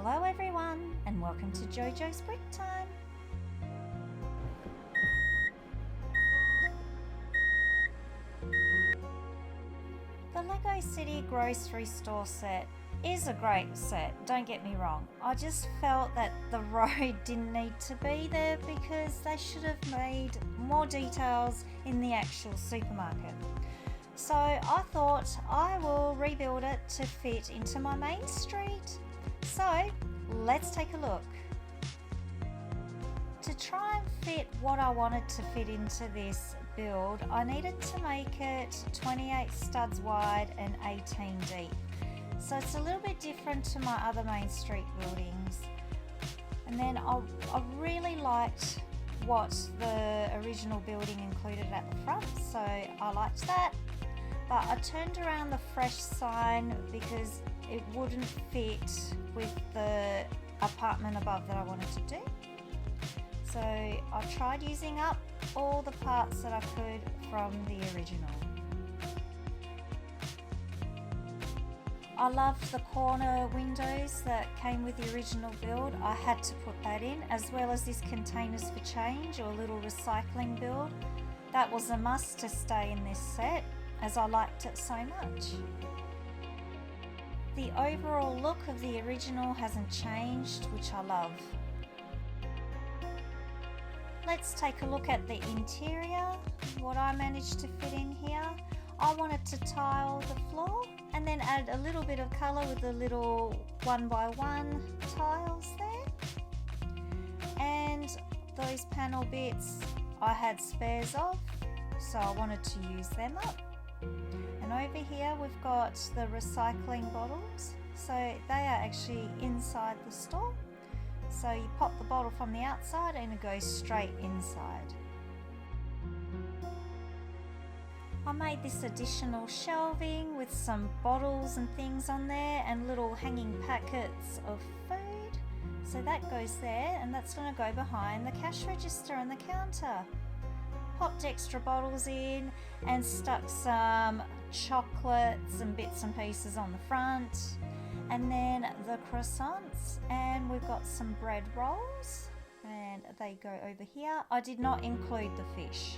Hello everyone and welcome to JoJo's Brick Time. The Lego City grocery store set is a great set, don't get me wrong. I just felt that the road didn't need to be there because they should have made more details in the actual supermarket. So I thought I will rebuild it to fit into my main street. So let's take a look. To try and fit what I wanted to fit into this build, I needed to make it 28 studs wide and 18 deep. So it's a little bit different to my other main street buildings. And then I really liked what the original building included at the front, so I liked that. But I turned around the fresh sign because it wouldn't fit with the apartment above that I wanted to do. So I tried using up all the parts that I could from the original. I loved the corner windows that came with the original build. I had to put that in, as well as this containers for change or little recycling build. That was a must to stay in this set, as I liked it so much. The overall look of the original hasn't changed, which I love. Let's take a look at the interior, what I managed to fit in here. I wanted to tile the floor and then add a little bit of colour with the little 1x1 tiles there. And those panel bits I had spares of, so I wanted to use them up. And over here we've got the recycling bottles, so they are actually inside the store. So you pop the bottle from the outside and it goes straight inside. I made this additional shelving with some bottles and things on there and little hanging packets of food. So that goes there, and that's going to go behind the cash register and the counter. Popped extra bottles in and stuck some chocolates and bits and pieces on the front, and then the croissants, and we've got some bread rolls and they go over here. I did not include the fish.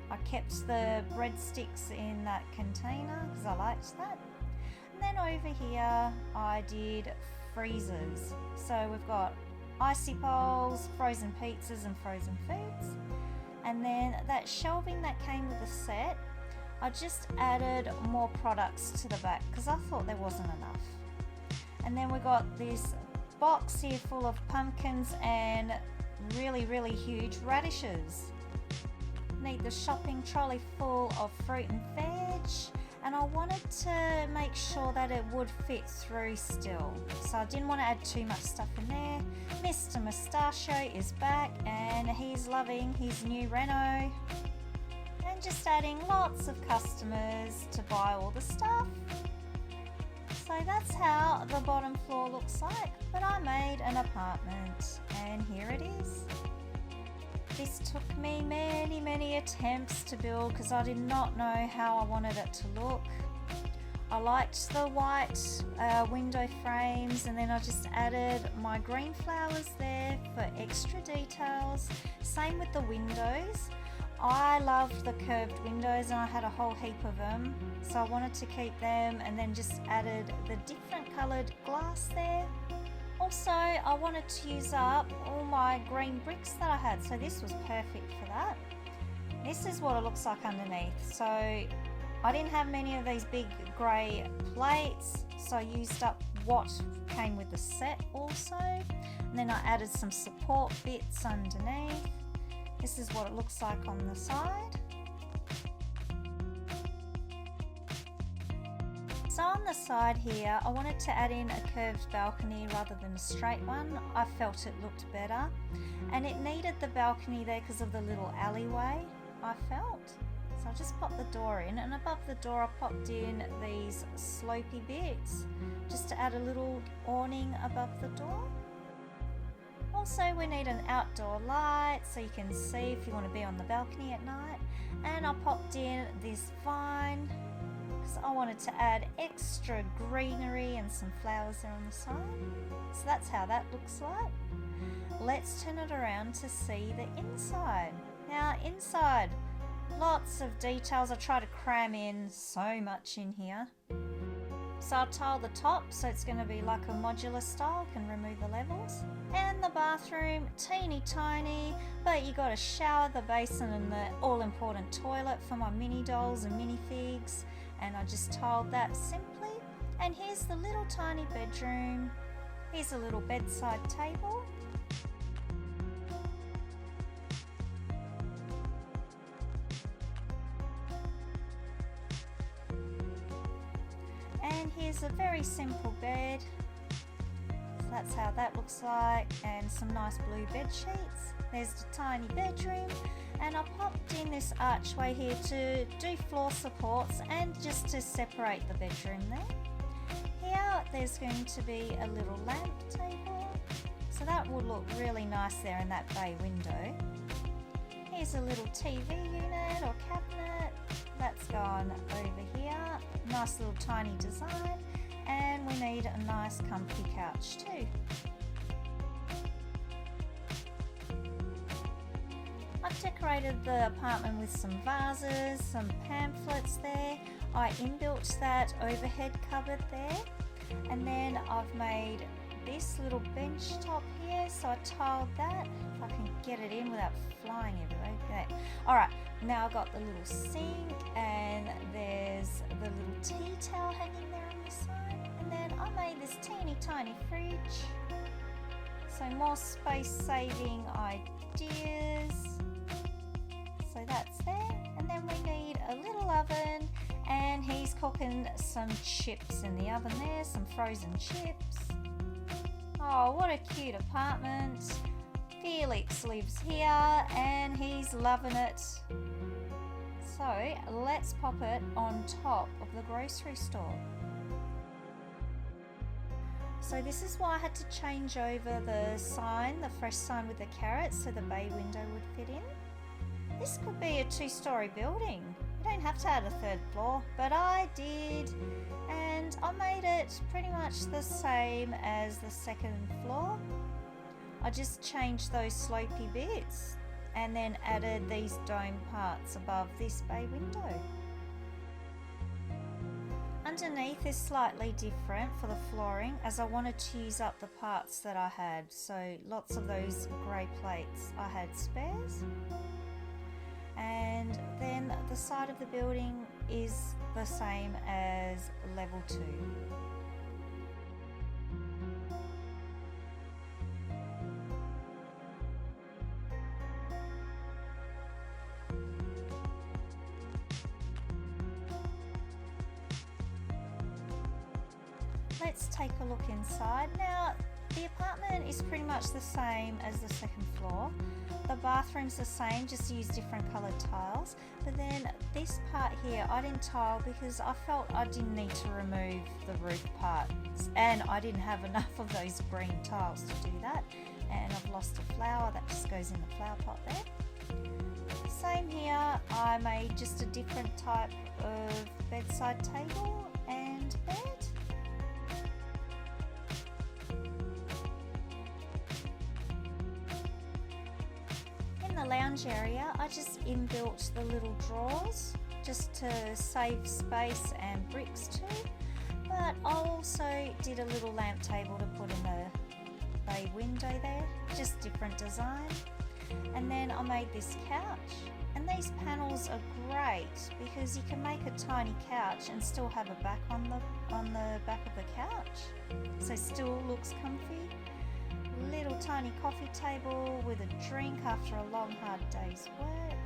I kept the breadsticks in that container because I liked that. And then over here I did freezers. So we've got icy poles, frozen pizzas and frozen foods. And then that shelving that came with the set, I just added more products to the back because I thought there wasn't enough. And then we got this box here full of pumpkins and really huge radishes. Need the shopping trolley full of fruit and veg, and I wanted to make sure that it would fit through still, so I didn't want to add too much stuff in there. Mr. Mustachio is back and he's loving his new Renault, and just adding lots of customers to buy all the stuff. So that's how the bottom floor looks like, but I made an apartment and here it is. This took me many attempts to build because I did not know how I wanted it to look. I liked the white window frames, and then I just added my green flowers there for extra details. Same with the windows. I loved the curved windows and I had a whole heap of them, so I wanted to keep them, and then just added the different coloured glass there. Also, I wanted to use up all my green bricks that I had, so this was perfect for that. This is what it looks like underneath. So I didn't have many of these big grey plates, so I used up what came with the set also. And then I added some support bits underneath. This is what it looks like on the side. So on the side here, I wanted to add in a curved balcony rather than a straight one. I felt it looked better, and it needed the balcony there because of the little alleyway, I felt. So I just popped the door in, and above the door I popped in these slopey bits just to add a little awning above the door. Also, we need an outdoor light so you can see if you want to be on the balcony at night, and I popped in this vine because I wanted to add extra greenery and some flowers there on the side. So that's how that looks like. Let's turn it around to see the inside. Now inside, lots of details. I try to cram in so much in here. So I'll tile the top so it's going to be like a modular style, can remove the levels. And the bathroom, teeny tiny, but you got a shower, the basin and the all important toilet for my mini dolls and minifigs, and I just tiled that simply. And here's the little tiny bedroom. Here's a little bedside table. And here's a very simple bed. So that's how that looks like, and some nice blue bed sheets. There's the tiny bedroom, and I popped in this archway here to do floor supports and just to separate the bedroom there. Here there's going to be a little lamp table, so that will look really nice there in that bay window. Here's a little TV unit or cabinet. That's gone over here. Nice little tiny design, and we need a nice comfy couch too. I've decorated the apartment with some vases, some pamphlets there. I inbuilt that overhead cupboard there, and then I've made this little bench top here, so I tiled that. If I can get it in without flying everywhere. Okay. Alright, now I've got the little sink, and there's the little tea towel hanging there on this side, and then I made this teeny tiny fridge, so more space saving ideas. So that's there, and then we need a little oven, and he's cooking some chips in the oven there, some frozen chips. Oh, what a cute apartment. Felix lives here and he's loving it. So let's pop it on top of the grocery store. So this is why I had to change over the sign, the fresh sign with the carrots, so the bay window would fit in. This could be a 2-story building. You don't have to add a 3rd floor, but I did, and I made it pretty much the same as the 2nd floor. I just changed those slopey bits and then added these dome parts above this bay window. Underneath is slightly different for the flooring, as I wanted to use up the parts that I had, so lots of those grey plates I had spares. And then the side of the building is the same as level 2. Let's take a look inside. Now, the apartment is pretty much the same as the 2nd floor. The bathroom's the same, just use different coloured tiles. But then this part here, I didn't tile because I felt I didn't need to remove the roof parts, and I didn't have enough of those green tiles to do that. And I've lost a flower that just goes in the flower pot there. Same here, I made just a different type of bedside table and bed. The lounge area, I just inbuilt the little drawers just to save space and bricks too, but I also did a little lamp table to put in the bay window there, just different design. And then I made this couch, and these panels are great because you can make a tiny couch and still have a back on the back of the couch, so still looks comfy. Little tiny coffee table with a drink after a long hard day's work.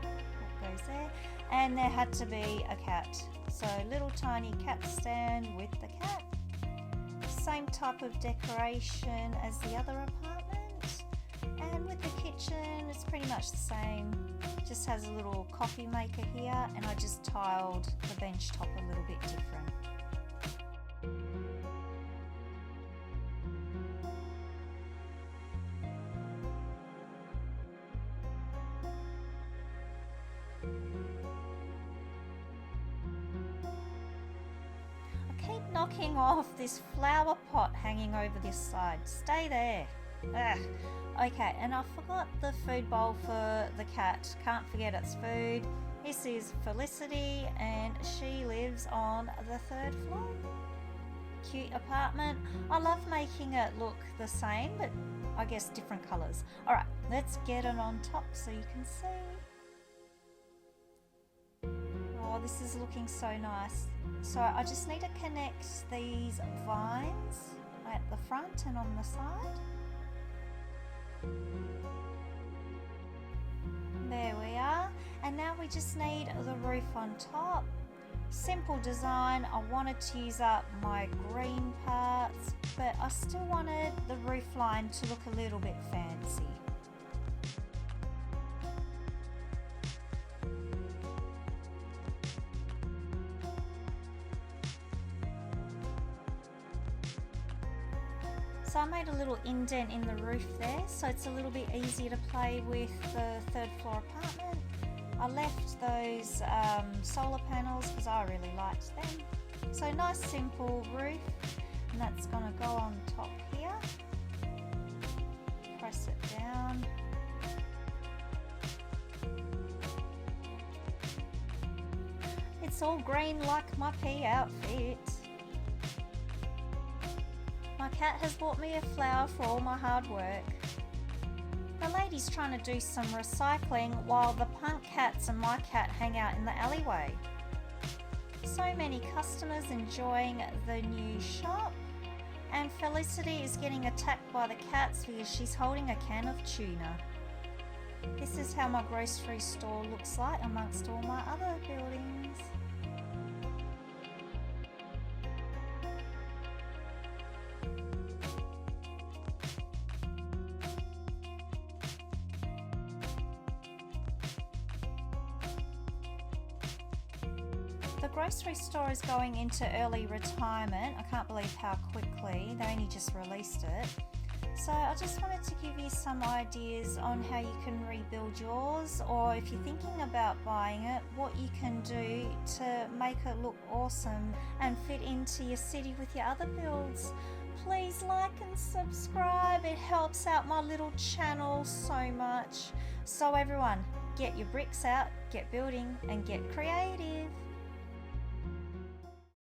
What goes there? And there had to be a cat, so little tiny cat stand with the cat. Same type of decoration as the other apartment, and with the kitchen it's pretty much the same, just has a little coffee maker here, and I just tiled the bench top a little bit different. knocking off this flower pot hanging over this side. Stay there. Ugh. Okay, and I forgot the food bowl for the cat. Can't forget its food. This is Felicity and she lives on the 3rd floor. Cute apartment. I love making it look the same, but I guess different colours. Alright, let's get it on top so you can see. Oh, this is looking so nice. So I just need to connect these vines at the front and on the side. There we are. And now we just need the roof on top. Simple design. I wanted to use up my green parts, but I still wanted the roof line to look a little bit fancy. So I made a little indent in the roof there, so it's a little bit easier to play with the 3rd floor apartment. I left those solar panels because I really liked them. So nice simple roof, and that's going to go on top here. Press it down. It's all green like my pea outfit. My cat has bought me a flower for all my hard work. The lady's trying to do some recycling while the punk cats and my cat hang out in the alleyway. So many customers enjoying the new shop, and Felicity is getting attacked by the cats because she's holding a can of tuna. This is how my grocery store looks like amongst all my other buildings. The grocery store is going into early retirement. I can't believe how quickly. They only just released it. So I just wanted to give you some ideas on how you can rebuild yours, or if you're thinking about buying it, what you can do to make it look awesome and fit into your city with your other builds. Please like and subscribe. It helps out my little channel so much. So everyone, get your bricks out, get building and get creative.